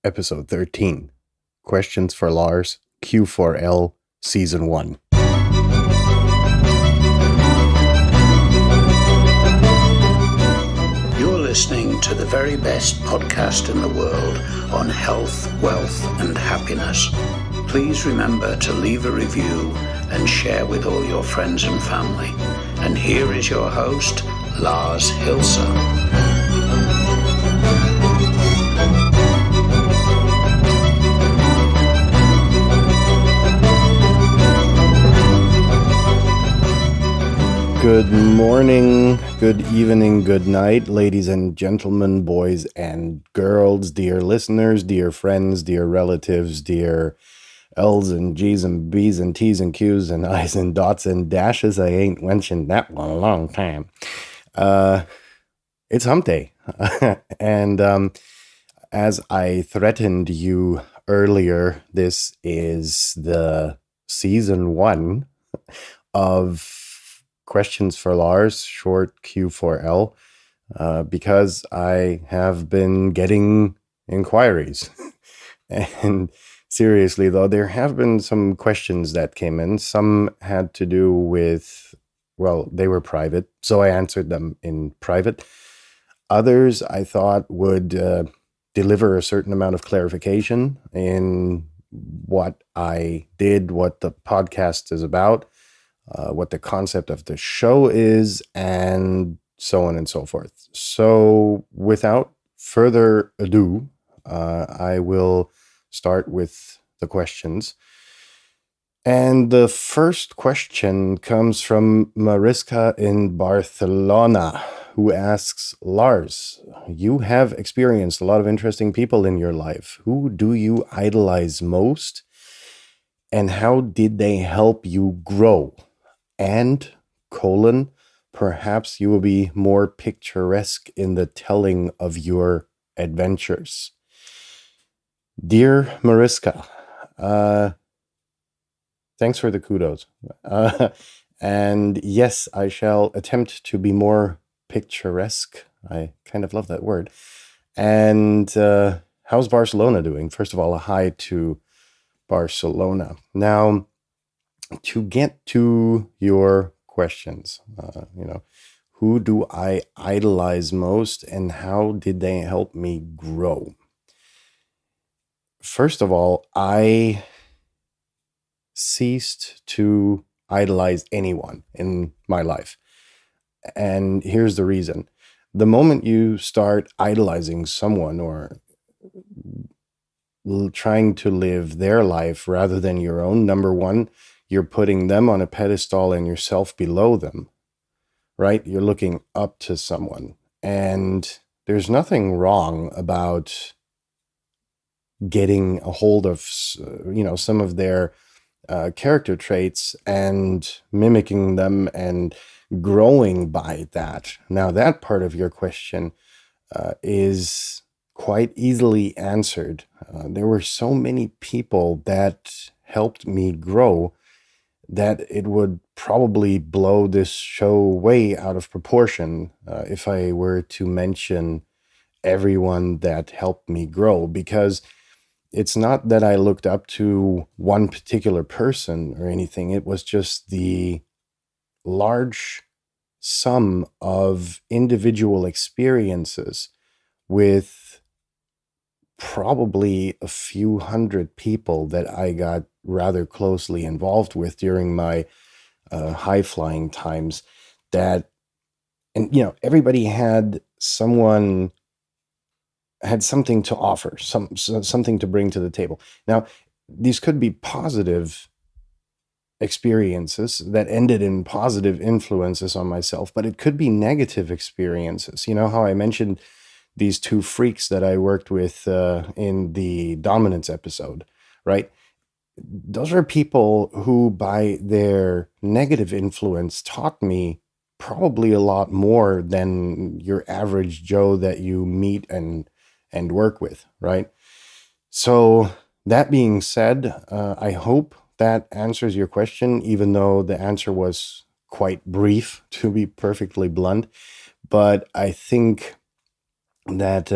Episode 13. Questions for Lars, Q4L, Season 1. You're listening to the very best podcast in the world on health, wealth, and happiness. Please remember to leave a review and share with all your friends and family. And here is your host, Lars Hilser. Good morning, good evening, good night, ladies and gentlemen, boys and girls, dear listeners, dear friends, dear relatives, dear L's and G's and B's and T's and Q's and I's and dots and dashes. I ain't mentioned that one in a long time. It's hump day. And as I threatened you earlier, this is the season 1 of Questions for Lars, short Q4L, because I have been getting inquiries. And seriously, though, there have been some questions that came in. Some had to do with, well, they were private, so I answered them in private. Others I thought would deliver a certain amount of clarification in what I did, what the podcast is about, what the concept of the show is, and so on and so forth. So without further ado, I will start with the questions. And the first question comes from Mariska in Barcelona, who asks, Lars, you have experienced a lot of interesting people in your life. Who do you idolize most? And how did they help you grow? And, perhaps you will be more picturesque in the telling of your adventures. Dear Mariska, thanks for the kudos. And yes, I shall attempt to be more picturesque. I kind of love that word. And how's Barcelona doing? First of all, a hi to Barcelona. Now, to get to your questions, who do I idolize most and how did they help me grow? First of all, I ceased to idolize anyone in my life. And here's the reason. The moment you start idolizing someone or trying to live their life rather than your own, number one, you're putting them on a pedestal and yourself below them, right? You're looking up to someone. And there's nothing wrong about getting a hold of, some of their character traits and mimicking them and growing by that. Now, that part of your question is quite easily answered. There were so many people that helped me grow that it would probably blow this show way out of proportion if I were to mention everyone that helped me grow, because it's not that I looked up to one particular person or anything. It was just the large sum of individual experiences with probably a few hundred people that I got rather closely involved with during my high-flying times, everybody had something to offer, something to bring to the table. Now, these could be positive experiences that ended in positive influences on myself, but it could be negative experiences. You know how I mentioned these two freaks that I worked with in the dominance episode, right? Those are people who, by their negative influence, taught me probably a lot more than your average Joe that you meet and work with, right? So that being said, I hope that answers your question, even though the answer was quite brief, to be perfectly blunt. But I think that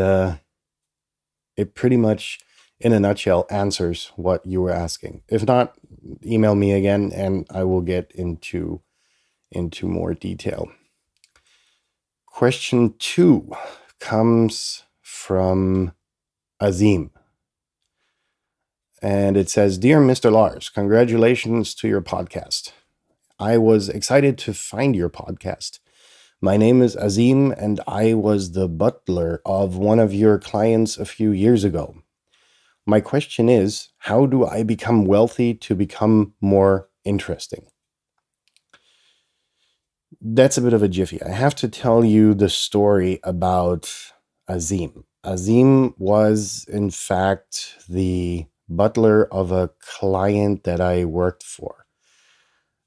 it pretty much in a nutshell, answers what you were asking. If not, email me again and I will get into more detail. Question 2 comes from Azim. And it says, Dear Mr. Lars, congratulations to your podcast. I was excited to find your podcast. My name is Azim, and I was the butler of one of your clients a few years ago. My question is, how do I become wealthy to become more interesting? That's a bit of a jiffy. I have to tell you the story about Azim. Azim was, in fact, the butler of a client that I worked for.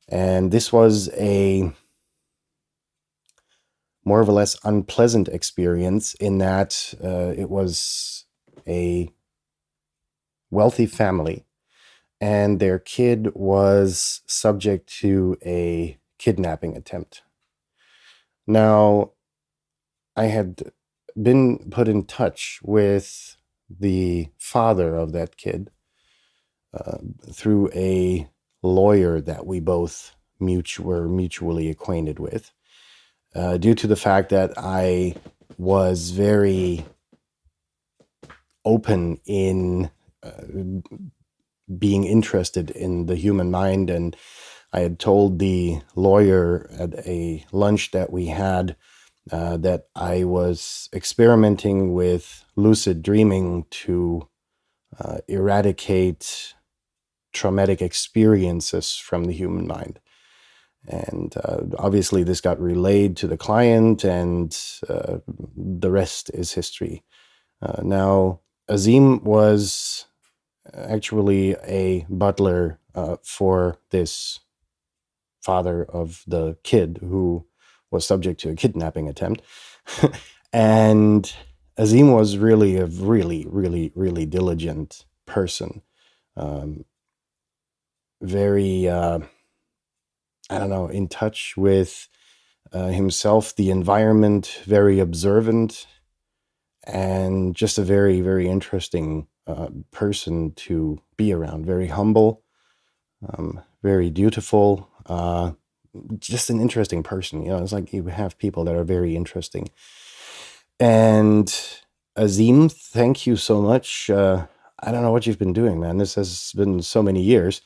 And this was a more or less unpleasant experience in that it was a wealthy family and their kid was subject to a kidnapping attempt. Now, I had been put in touch with the father of that kid through a lawyer that we both were mutually acquainted with, due to the fact that I was very open in being interested in the human mind. And I had told the lawyer at a lunch that we had that I was experimenting with lucid dreaming to eradicate traumatic experiences from the human mind. And obviously this got relayed to the client, and the rest is history. Now, Azim was actually a butler for this father of the kid who was subject to a kidnapping attempt. And Azim was really a really diligent person. Very, in touch with himself, the environment, very observant, and just a very interesting person to be around. Very humble, very dutiful, just an interesting person. It's like you have people that are very interesting. And Azim, thank you so much. I don't know what you've been doing, man. This has been so many years.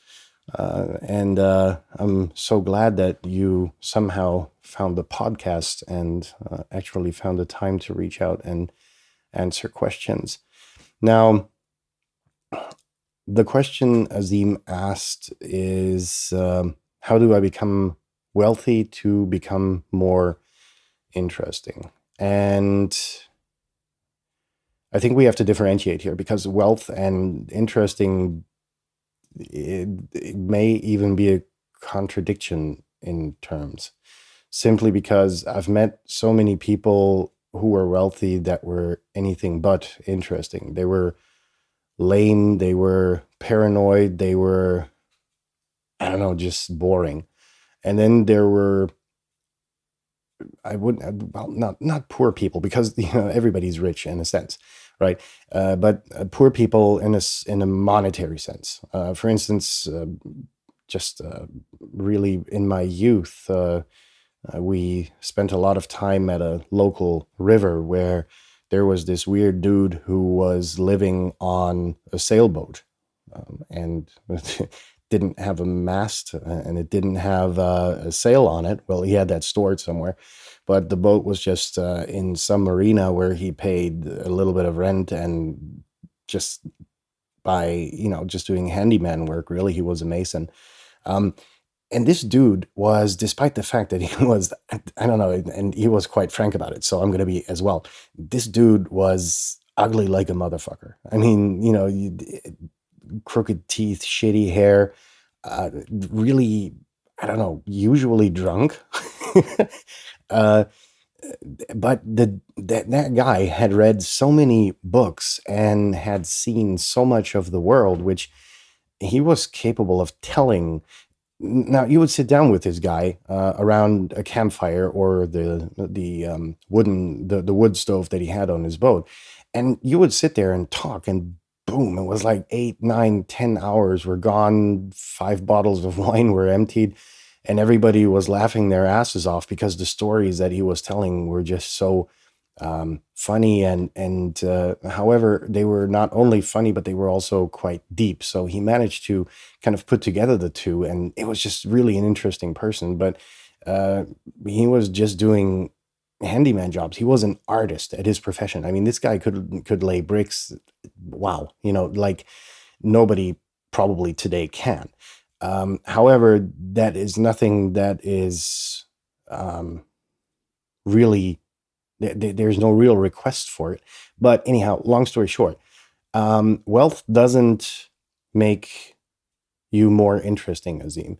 And I'm so glad that you somehow found the podcast and actually found the time to reach out and answer questions. Now, the question Azim asked is, how do I become wealthy to become more interesting? And I think we have to differentiate here, because wealth and interesting, it may even be a contradiction in terms, simply because I've met so many people who were wealthy that were anything but interesting. They were lame, they were paranoid, they were, just boring. And then there were, not poor people, because everybody's rich in a sense, right? But poor people in a monetary sense. For instance, really in my youth, we spent a lot of time at a local river where there was this weird dude who was living on a sailboat, and didn't have a mast, and it didn't have a sail on it. Well, he had that stored somewhere, but the boat was just in some marina where he paid a little bit of rent, and just by, just doing handyman work, really, he was a mason. And this dude was, despite the fact that he was, and he was quite frank about it, so I'm going to be as well. This dude was ugly like a motherfucker. I mean, crooked teeth, shitty hair, really, usually drunk. But that guy had read so many books and had seen so much of the world, which he was capable of telling. Now, you would sit down with this guy around a campfire or the wood stove that he had on his boat, and you would sit there and talk and boom, it was like 8, 9, 10 hours were gone. 5 bottles of wine were emptied, and everybody was laughing their asses off because the stories that he was telling were just so funny. And however, they were not only funny, but they were also quite deep. So he managed to kind of put together the two, and it was just really an interesting person. But uh, he was just doing handyman jobs. He was an artist at his profession. I mean, this guy could lay bricks. Wow, like nobody probably today can. However, that is nothing that is really there's no real request for it. But anyhow, long story short, wealth doesn't make you more interesting, Azim.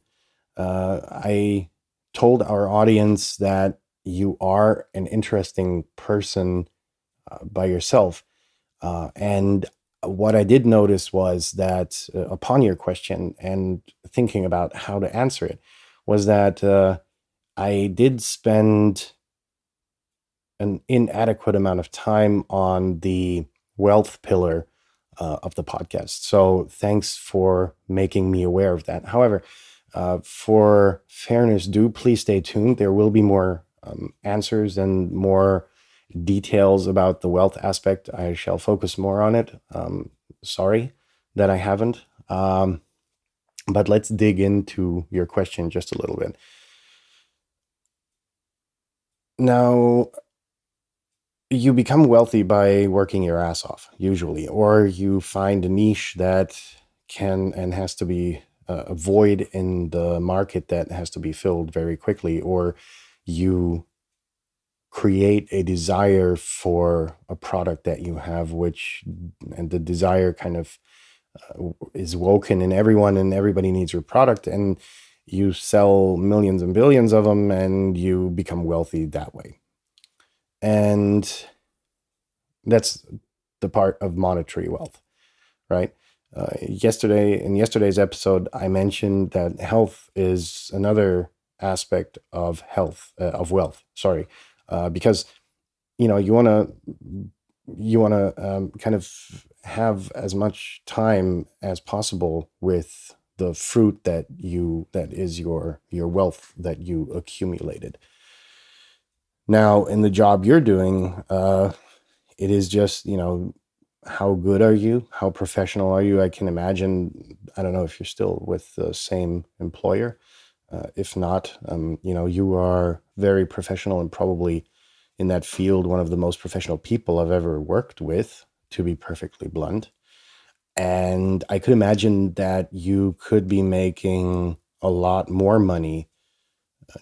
I told our audience that you are an interesting person by yourself. And what I did notice was that upon your question and thinking about how to answer it, was that I did spend an inadequate amount of time on the wealth pillar of the podcast. So thanks for making me aware of that. However, for fairness, do please stay tuned. There will be more answers and more details about the wealth aspect. I shall focus more on it. Sorry that I haven't. But let's dig into your question just a little bit. Now, you become wealthy by working your ass off, usually, or you find a niche that can and has to be a void in the market that has to be filled very quickly, or you create a desire for a product that you have, and the desire kind of is woken in everyone, and everybody needs your product, and you sell millions and billions of them, and you become wealthy that way. And that's the part of monetary wealth, right? In yesterday's episode, I mentioned that health is another aspect of wealth. Sorry, because you want to kind of have as much time as possible with the fruit that is your wealth that you accumulated. Now, in the job you're doing, it is just, how good are you? How professional are you? I can imagine, I don't know if you're still with the same employer. If not, you are very professional and probably in that field, one of the most professional people I've ever worked with, to be perfectly blunt. And I could imagine that you could be making a lot more money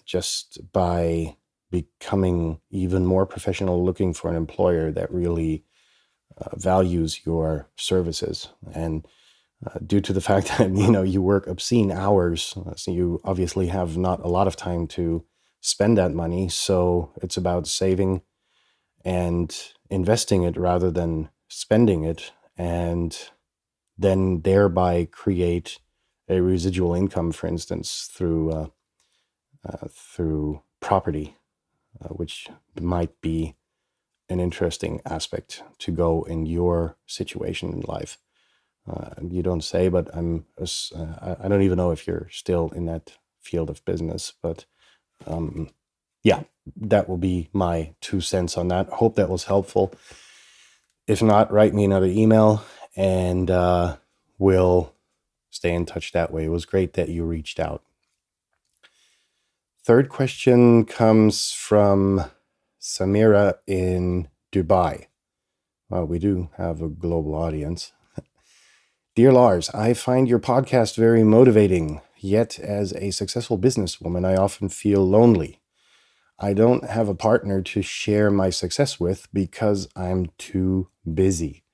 just by becoming even more professional, looking for an employer that really values your services. And due to the fact that, you work obscene hours, so you obviously have not a lot of time to spend that money. So it's about saving and investing it rather than spending it, and then thereby create a residual income, for instance, through property, which might be an interesting aspect to go in your situation in life. You don't say, but I don't even know if you're still in that field of business, but yeah, that will be my 2 cents on that. Hope that was helpful. If not, write me another email, and we'll stay in touch that way. It was great that you reached out. Third question comes from Samira in Dubai. Well, we do have a global audience. Dear Lars, I find your podcast very motivating, yet as a successful businesswoman, I often feel lonely. I don't have a partner to share my success with because I'm too busy.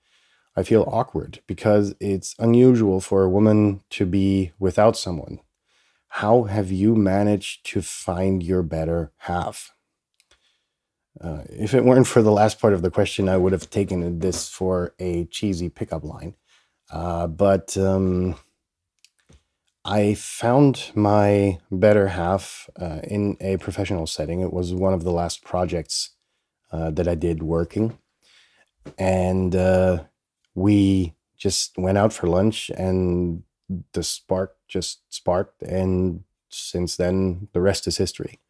I feel awkward because it's unusual for a woman to be without someone. How have you managed to find your better half? If it weren't for the last part of the question, I would have taken this for a cheesy pickup line. But I found my better half in a professional setting. It was one of the last projects that I did working. And we just went out for lunch, and the spark just sparked, and since then the rest is history.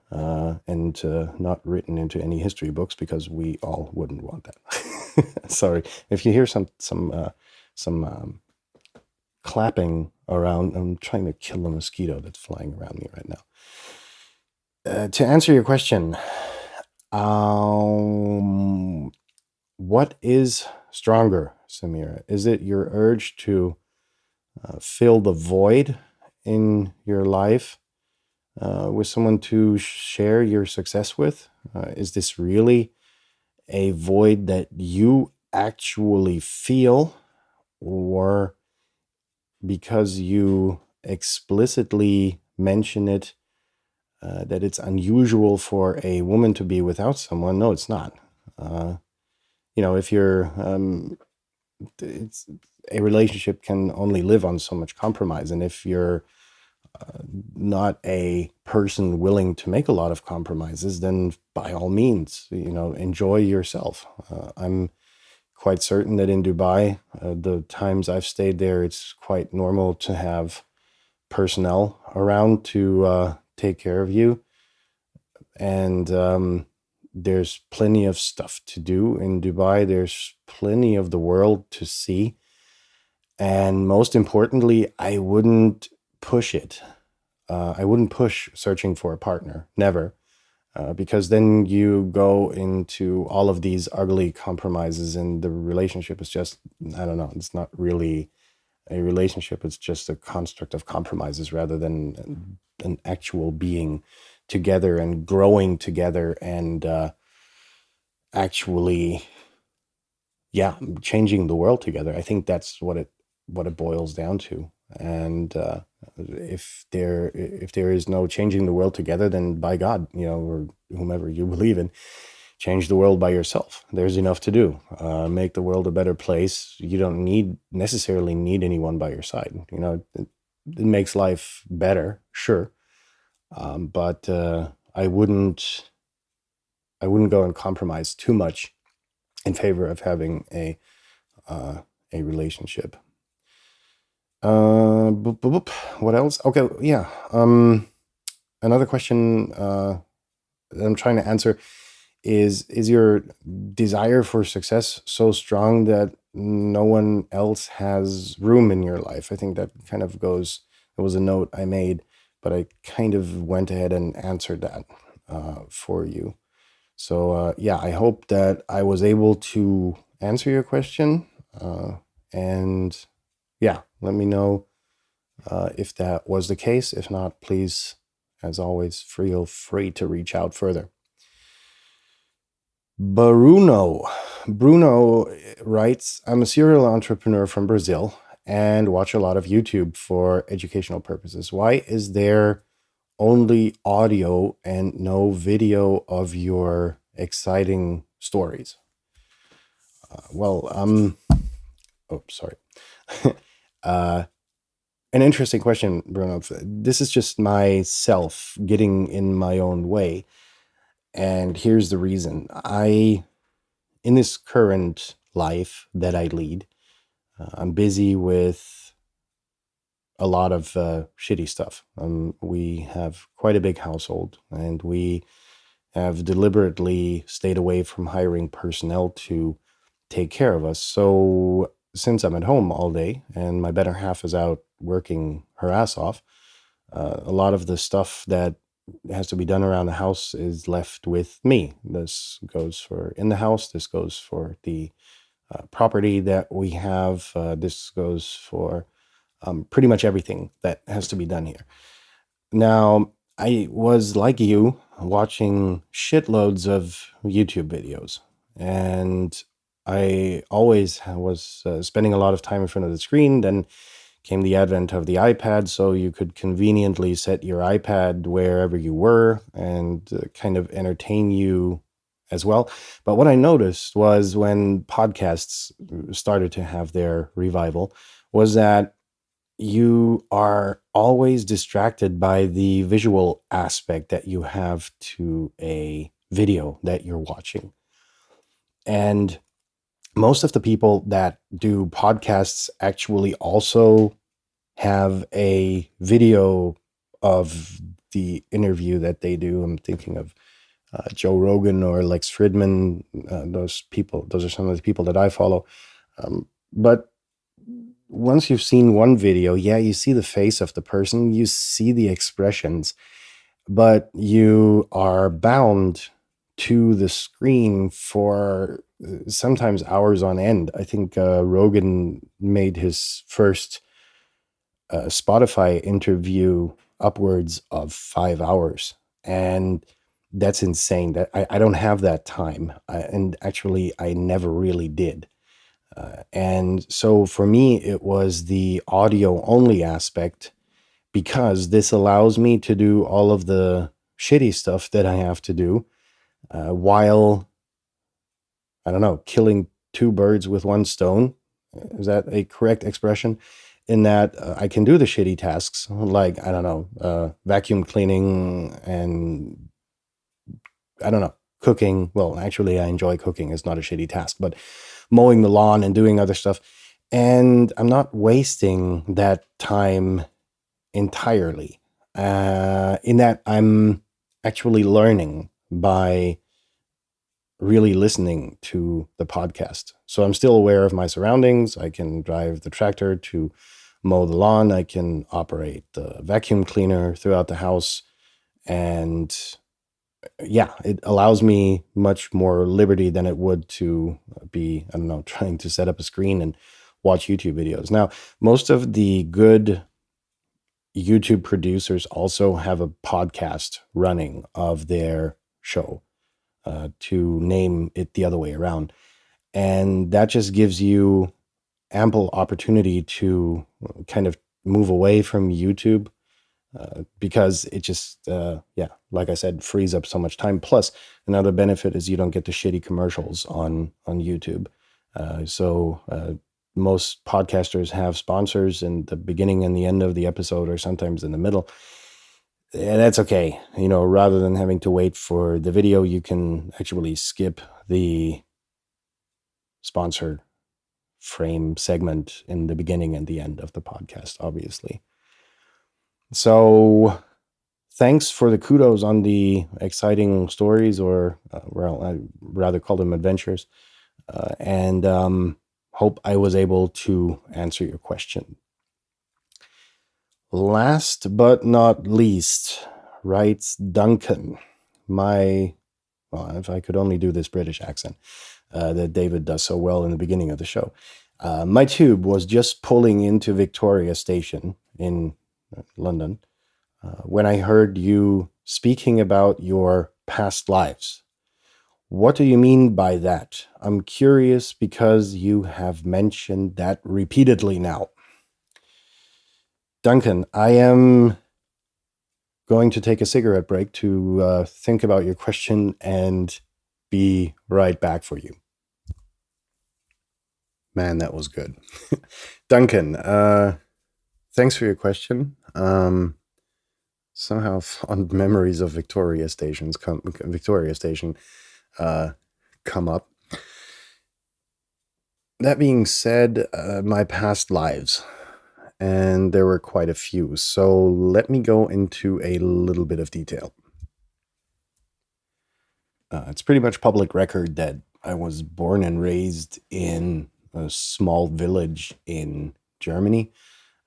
And not written into any history books, because we all wouldn't want that. Sorry if you hear some clapping around. I'm trying to kill a mosquito that's flying around me right now. To answer your question, what is stronger, Samira? Is it your urge to fill the void in your life with someone to share your success with? Is this really a void that you actually feel, or because you explicitly mention it, that it's unusual for a woman to be without someone? No, it's not. If you're, it's a relationship can only live on so much compromise, and if you're not a person willing to make a lot of compromises, then by all means, enjoy yourself. I'm quite certain that in Dubai, the times I've stayed there, it's quite normal to have personnel around to take care of you. And there's plenty of stuff to do in Dubai. There's plenty of the world to see. And most importantly, I wouldn't push it. I wouldn't push searching for a partner, never, because then you go into all of these ugly compromises, and the relationship is just, I don't know, it's not really a relationship. It's just a construct of compromises rather than an actual being together and growing together and actually, changing the world together. I think that's what it boils down to. And if there is no changing the world together, then by God, or whomever you believe in, change the world by yourself. There's enough to do. Make the world a better place. You don't necessarily need anyone by your side. It makes life better, sure, but I wouldn't go and compromise too much in favor of having a relationship. What else? Okay, yeah. Another question that I'm trying to answer is your desire for success so strong that no one else has room in your life? I think that kind of goes, it was a note I made, but I kind of went ahead and answered that for you. So I hope that I was able to answer your question. And let me know if that was the case. If not, please, as always, feel free to reach out further. Bruno writes, I'm a serial entrepreneur from Brazil and watch a lot of YouTube for educational purposes. Why is there only audio and no video of your exciting stories? Sorry. An interesting question, Bruno. This is just myself getting in my own way. And here's the reason. In this current life that I lead, I'm busy with a lot of shitty stuff. We have quite a big household, and we have deliberately stayed away from hiring personnel to take care of us. So since I'm at home all day and my better half is out working her ass off, a lot of the stuff that has to be done around the house is left with me. This goes for in the house. This goes for the property that we have. This goes for pretty much everything that has to be done here. Now, I was like you, watching shitloads of YouTube videos, and I always was spending a lot of time in front of the screen. Then came the advent of the iPad, so you could conveniently set your iPad wherever you were and kind of entertain you as well. But what I noticed was when podcasts started to have their revival was that you are always distracted by the visual aspect that you have to a video that you're watching. And most of the people that do podcasts actually also have a video of the interview that they do. I'm thinking of Joe Rogan or Lex Fridman. Those are some of the people that I follow. But once you've seen one video, yeah, you see the face of the person, you see the expressions, but you are bound to the screen for sometimes hours on end. I think Rogan made his first Spotify interview upwards of 5 hours. And that's insane. That I don't have that time. And actually, I never really did. And so for me, it was the audio only aspect because this allows me to do all of the shitty stuff that I have to do while, I don't know, killing two birds with one stone. Is that a correct expression? In that I can do the shitty tasks like, I don't know, vacuum cleaning and, I don't know, cooking. Well, actually, I enjoy cooking. It's not a shitty task, but mowing the lawn and doing other stuff. And I'm not wasting that time entirely. In that I'm actually learning by really listening to the podcast. So I'm still aware of my surroundings. I can drive the tractor to mow the lawn. I can operate the vacuum cleaner throughout the house. And yeah, it allows me much more liberty than it would to be, I don't know, trying to set up a screen and watch YouTube videos. Now, most of the good YouTube producers also have a podcast running of their show, to name it the other way around. And that just gives you ample opportunity to kind of move away from YouTube, because it just, yeah, like I said, frees up so much time. Plus, another benefit is you don't get the shitty commercials on YouTube. So most podcasters have sponsors in the beginning and the end of the episode, or sometimes in the middle. And that's okay. You know, rather than having to wait for the video, you can actually skip the sponsor frame segment in the beginning and the end of the podcast, obviously. So thanks for the kudos on the exciting stories, or, well, I'd rather call them adventures. And hope I was able to answer your question. Last but not least, writes Duncan, well, if I could only do this British accent that David does so well in the beginning of the show. My tube was just pulling into Victoria Station in London when I heard you speaking about your past lives. What do you mean by that? I'm curious because you have mentioned that repeatedly now. Duncan, I am going to take a cigarette break to think about your question and be right back for you. Man, that was good. Duncan, thanks for your question. Somehow fond memories of Victoria Station come up. That being said, my past lives, and there were quite a few, so let me go into a little bit of detail. It's pretty much public record that I was born and raised in a small village in Germany.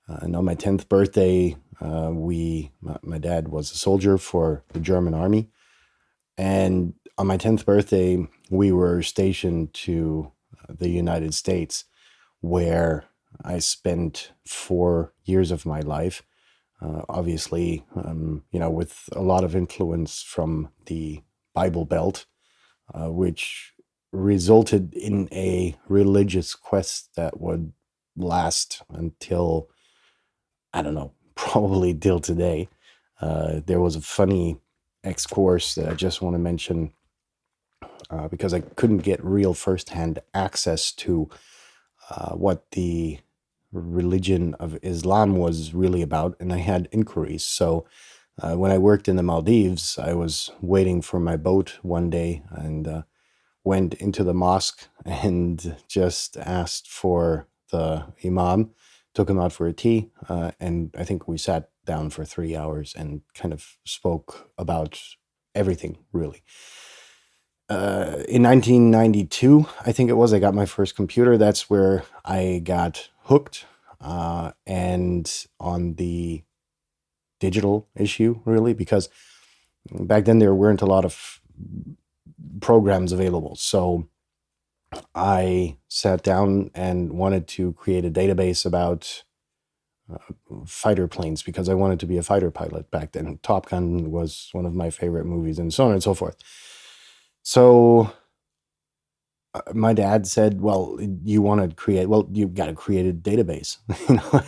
And on my 10th birthday, my dad was a soldier for the German army. And on my 10th birthday, we were stationed to the United States, where I spent 4 years of my life. Obviously, with a lot of influence from the Bible Belt, which resulted in a religious quest that would last until, I don't know, probably till today. There was a funny X-course that I just want to mention, because I couldn't get real firsthand access to what the religion of Islam was really about, and I had inquiries. So when I worked in the Maldives, I was waiting for my boat one day, and went into the mosque and just asked for the imam, took him out for a tea, and I think we sat down for 3 hours and kind of spoke about everything, really. In 1992, I think it was, I got my first computer. That's where I got hooked, and on the digital issue, really, because back then there weren't a lot of programs available. So I sat down and wanted to create a database about fighter planes because I wanted to be a fighter pilot back then. Top Gun was one of my favorite movies, and so on and so forth. So my dad said, well, you want to create, well, you've got to create a database.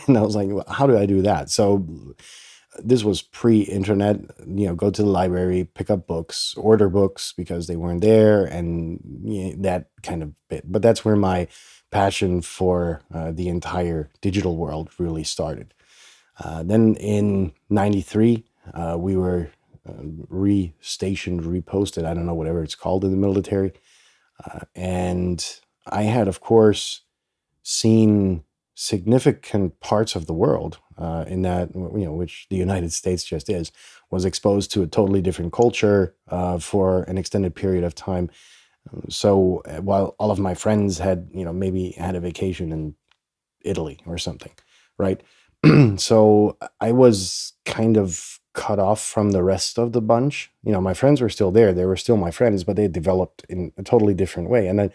And I was like, well, how do I do that? So this was pre-internet, go to the library, pick up books, order books because they weren't there, and that kind of bit. But that's where my passion for the entire digital world really started. Then in 93, we were re-stationed, reposted, I don't know, whatever it's called in the military. And I had, of course, seen significant parts of the world in that, which the United States just is, was exposed to a totally different culture for an extended period of time. So while all of my friends had, maybe had a vacation in Italy or something, right? So I was kind of cut off from the rest of the bunch. My friends were still there. They were still my friends, but they developed in a totally different way. And I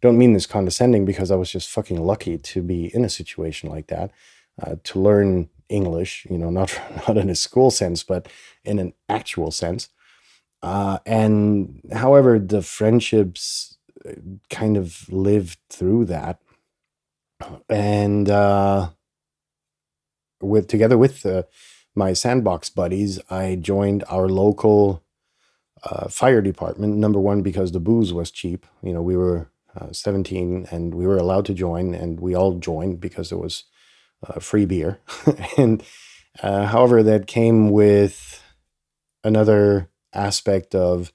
don't mean this condescending, because I was just fucking lucky to be in a situation like that, to learn English, not in a school sense, but in an actual sense. And however, the friendships kind of lived through that. And together with my sandbox buddies, I joined our local fire department. Number one, because the booze was cheap. We were 17 and we were allowed to join, and we all joined because it was free beer. And however, that came with another aspect of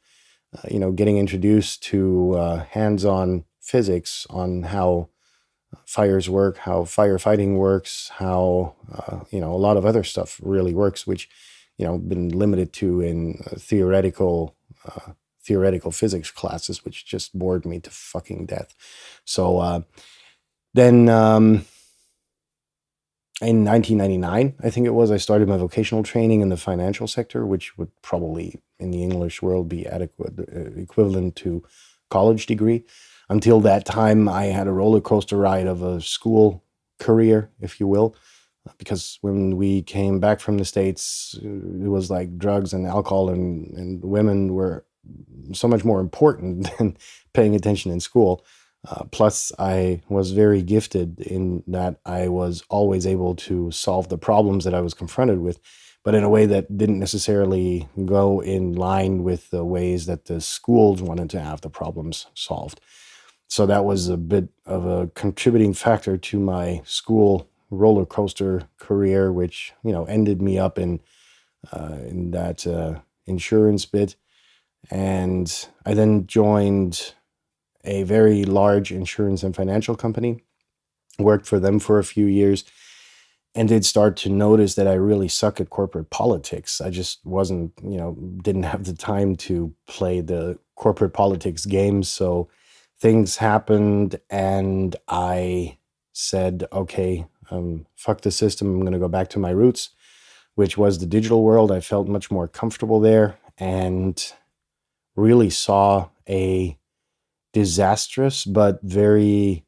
getting introduced to hands-on physics on how fires work, how firefighting works, how a lot of other stuff really works, which been limited to in theoretical physics classes, which just bored me to fucking death. So then in 1999, I think it was, I started my vocational training in the financial sector, which would probably in the English world be equivalent to college degree. Until that time, I had a roller coaster ride of a school career, if you will, because when we came back from the States, it was like drugs and alcohol and women were so much more important than paying attention in school. Plus, I was very gifted in that I was always able to solve the problems that I was confronted with, but in a way that didn't necessarily go in line with the ways that the schools wanted to have the problems solved. So that was a bit of a contributing factor to my school roller coaster career, which ended me up in that insurance bit. And I then joined a very large insurance and financial company, worked for them for a few years, and did start to notice that I really suck at corporate politics. I just wasn't, didn't have the time to play the corporate politics games. So things happened, and I said, okay, fuck the system. I'm going to go back to my roots, which was the digital world. I felt much more comfortable there and really saw a disastrous but very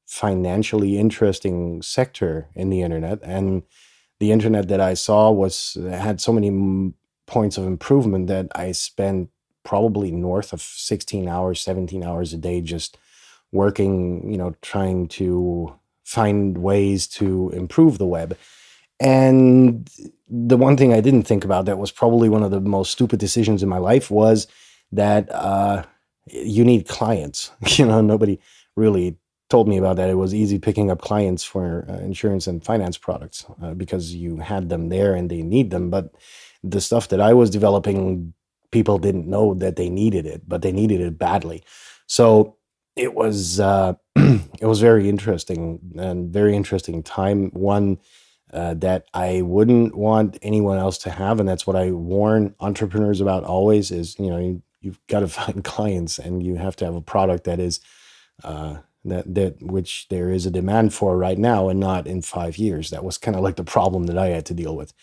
financially interesting sector in the internet. And the internet that I saw had so many points of improvement that I spent probably north of 16 hours, 17 hours a day just working, trying to find ways to improve the web. And the one thing I didn't think about that was probably one of the most stupid decisions in my life was that you need clients. Nobody really told me about that. It was easy picking up clients for insurance and finance products because you had them there and they need them. But the stuff that I was developing people didn't know that they needed it, but they needed it badly. So it was it was very interesting, and very interesting time. One that I wouldn't want anyone else to have, and that's what I warn entrepreneurs about always: is you've got to find clients, and you have to have a product that is that which there is a demand for right now, and not in 5 years. That was kind of like the problem that I had to deal with.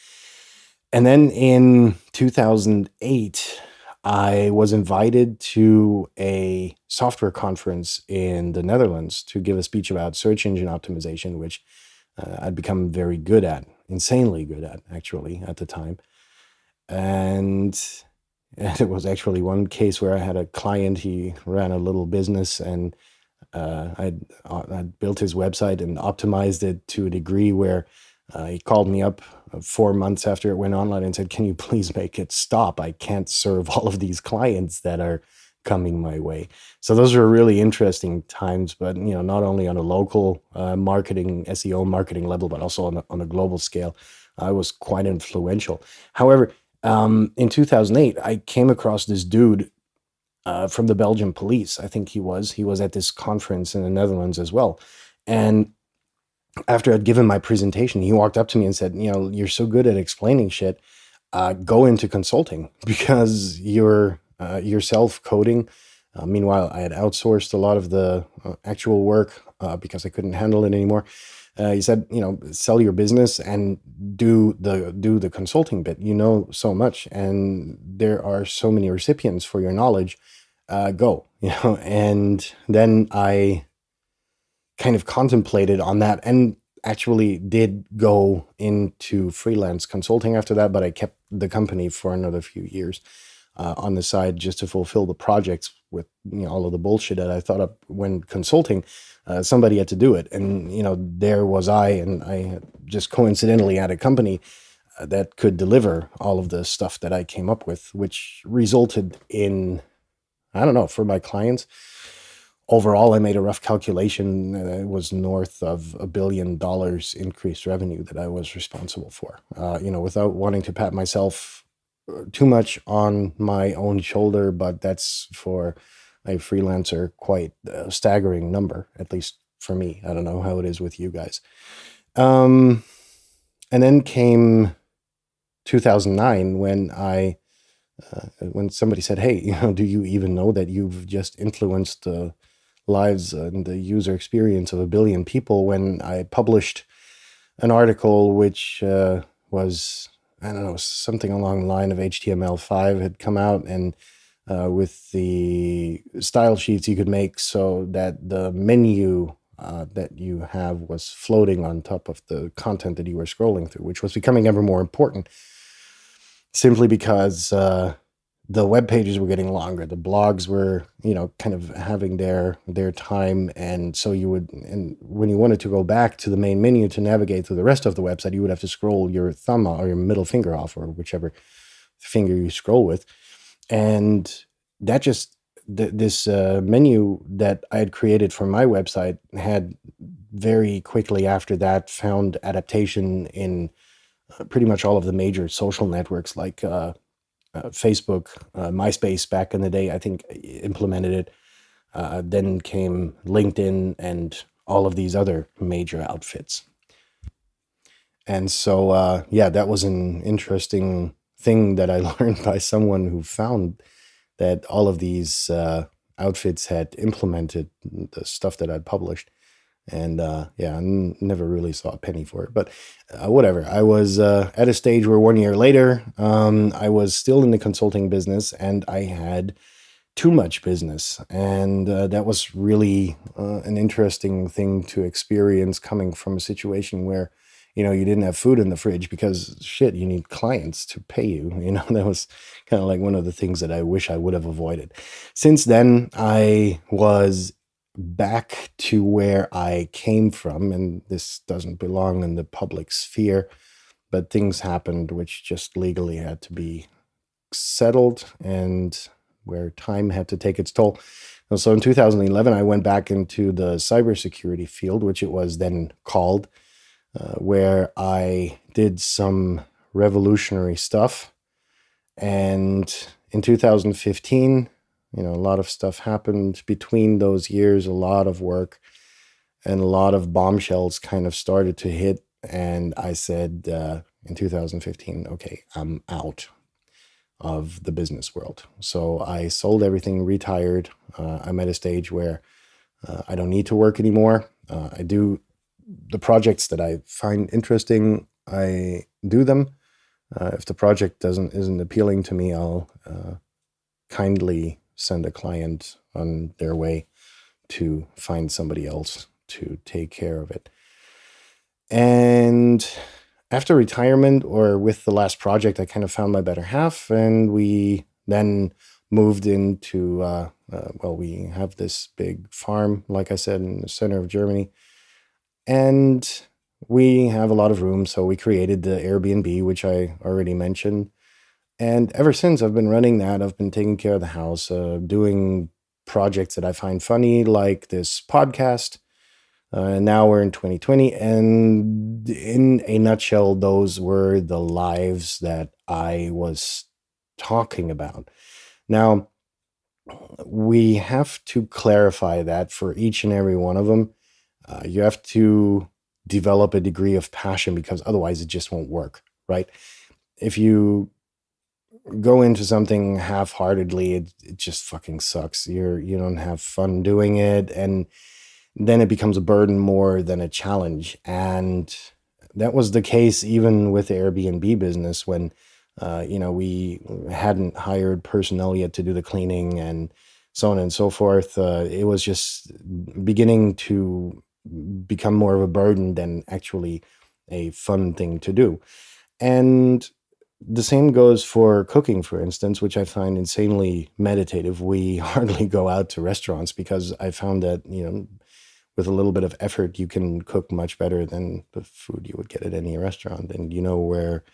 And then in 2008, I was invited to a software conference in the Netherlands to give a speech about search engine optimization, which I'd become very good at, insanely good at, actually, at the time. And it was actually one case where I had a client. He ran a little business, and I'd built his website and optimized it to a degree where he called me up 4 months after it went online and said, "Can you please make it stop? I can't serve all of these clients that are coming my way." So those were really interesting times, but not only on a local marketing, SEO marketing level, but also on a global scale. I was quite influential. However, in 2008, I came across this dude from the Belgian police. I think he was at this conference in the Netherlands as well. And after I'd given my presentation, he walked up to me and said, "You're so good at explaining shit. Go into consulting because you're self-coding." Meanwhile, I had outsourced a lot of the actual work because I couldn't handle it anymore. He said, "Sell your business and do the consulting bit. You know so much, and there are so many recipients for your knowledge. Go." And then I kind of contemplated on that, and actually did go into freelance consulting after that, but I kept the company for another few years on the side just to fulfill the projects with all of the bullshit that I thought up when consulting. Somebody had to do it, and there was I, and I had just coincidentally had a company that could deliver all of the stuff that I came up with, which resulted in, I don't know, for my clients, overall, I made a rough calculation. It was north of $1 billion increased revenue that I was responsible for. Without wanting to pat myself too much on my own shoulder, but that's for a freelancer quite a staggering number, at least for me. I don't know how it is with you guys. And then came 2009 when somebody said, "Hey, do you even know that you've just influenced the lives and the user experience of 1 billion people?" When I published an article which was, I don't know, something along the line of HTML5 had come out, and with the style sheets you could make so that the menu that you have was floating on top of the content that you were scrolling through, which was becoming ever more important, simply because the web pages were getting longer. The blogs were, kind of having their time. And so and when you wanted to go back to the main menu to navigate through the rest of the website, you would have to scroll your thumb or your middle finger off, or whichever finger you scroll with. And that just, this menu that I had created for my website had very quickly after that found adaptation in pretty much all of the major social networks, like Facebook, MySpace back in the day, I think, implemented it. Then came LinkedIn and all of these other major outfits. And so, that was an interesting thing that I learned by someone who found that all of these outfits had implemented the stuff that I'd published. And I never really saw a penny for it, but whatever. I was at a stage where 1 year later, I was still in the consulting business, and I had too much business. And that was really an interesting thing to experience, coming from a situation where, you didn't have food in the fridge because shit, you need clients to pay you. That was kind of like one of the things that I wish I would have avoided. Since then, I was back to where I came from, and this doesn't belong in the public sphere, but things happened which just legally had to be settled, and where time had to take its toll. And so in 2011, I went back into the cybersecurity field, which it was then called, where I did some revolutionary stuff. And in 2015, a lot of stuff happened between those years, a lot of work and a lot of bombshells kind of started to hit. And I said in 2015, okay, I'm out of the business world. So I sold everything, retired. I'm at a stage where I don't need to work anymore. I do the projects that I find interesting. I do them. If the project isn't appealing to me, I'll kindly send a client on their way to find somebody else to take care of it. And after retirement, or with the last project, I kind of found my better half, and we then moved into, we have this big farm, like I said, in the center of Germany, and we have a lot of room, so we created the Airbnb, which I already mentioned. And ever since, I've been running that. I've been taking care of the house, doing projects that I find funny, like this podcast. And now we're in 2020. And in a nutshell, those were the lives that I was talking about. Now, we have to clarify that for each and every one of them. You have to develop a degree of passion, because otherwise it just won't work, right? If you go into something half-heartedly, it just fucking sucks. You don't have fun doing it, and then it becomes a burden more than a challenge. And that was the case even with the Airbnb business, when we hadn't hired personnel yet to do the cleaning and so on and so forth. It was just beginning to become more of a burden than actually a fun thing to do. And the same goes for cooking, for instance, which I find insanely meditative. We hardly go out to restaurants, because I found that, with a little bit of effort, you can cook much better than the food you would get at any restaurant. And you know where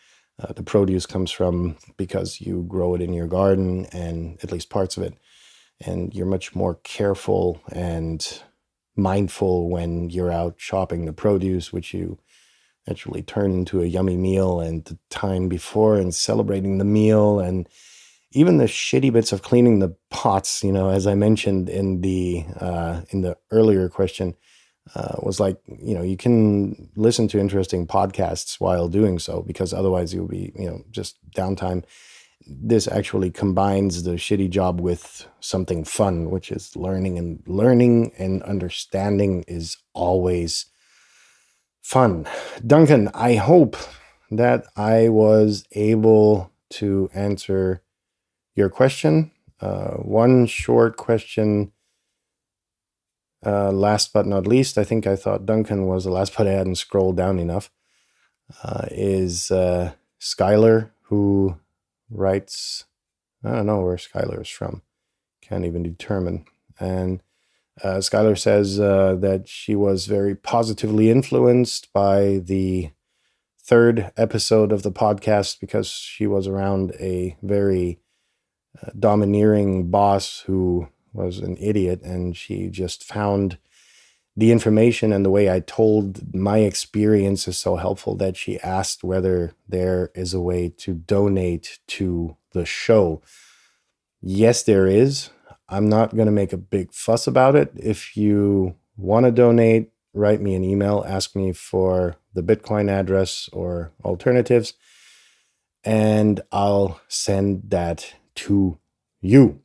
the produce comes from, because you grow it in your garden, and at least parts of it. And you're much more careful and mindful when you're out shopping the produce, which you actually turn into a yummy meal, and the time before, and celebrating the meal, and even the shitty bits of cleaning the pots, as I mentioned in the earlier question, was like, you can listen to interesting podcasts while doing so, because otherwise you'll be, just downtime. This actually combines the shitty job with something fun, which is learning, and understanding is always fun. Duncan, I hope that I was able to answer your question. One short question, last but not least, I think I thought Duncan was the last, but I hadn't scrolled down enough, is Skylar, who writes, I don't know where Skylar is from, can't even determine. And Skylar says that she was very positively influenced by the third episode of the podcast, because she was around a very domineering boss who was an idiot, and she just found the information and the way I told my experience is so helpful that she asked whether there is a way to donate to the show. Yes, there is. I'm not going to make a big fuss about it. If you want to donate, write me an email, ask me for the Bitcoin address or alternatives, and I'll send that to you.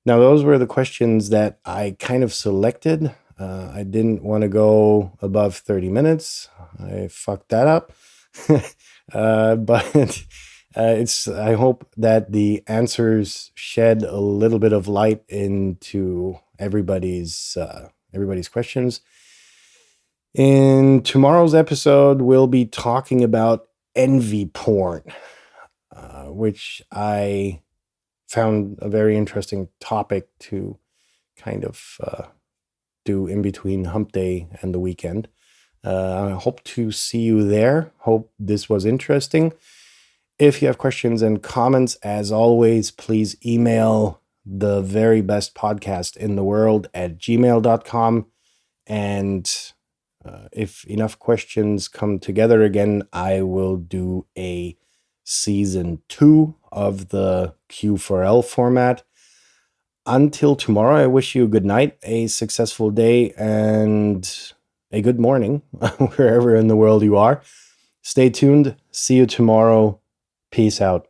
Now, those were the questions that I kind of selected. I didn't want to go above 30 minutes. I fucked that up. But I hope that the answers shed a little bit of light into everybody's questions. In tomorrow's episode, we'll be talking about envy porn, which I found a very interesting topic to kind of do in between hump day and the weekend. I hope to see you there. Hope this was interesting. If you have questions and comments, as always, please email the very best podcast in the world at gmail.com. And if enough questions come together again, I will do a season 2 of the Q4L format. Until tomorrow, I wish you a good night, a successful day, and a good morning, wherever in the world you are. Stay tuned. See you tomorrow. Peace out.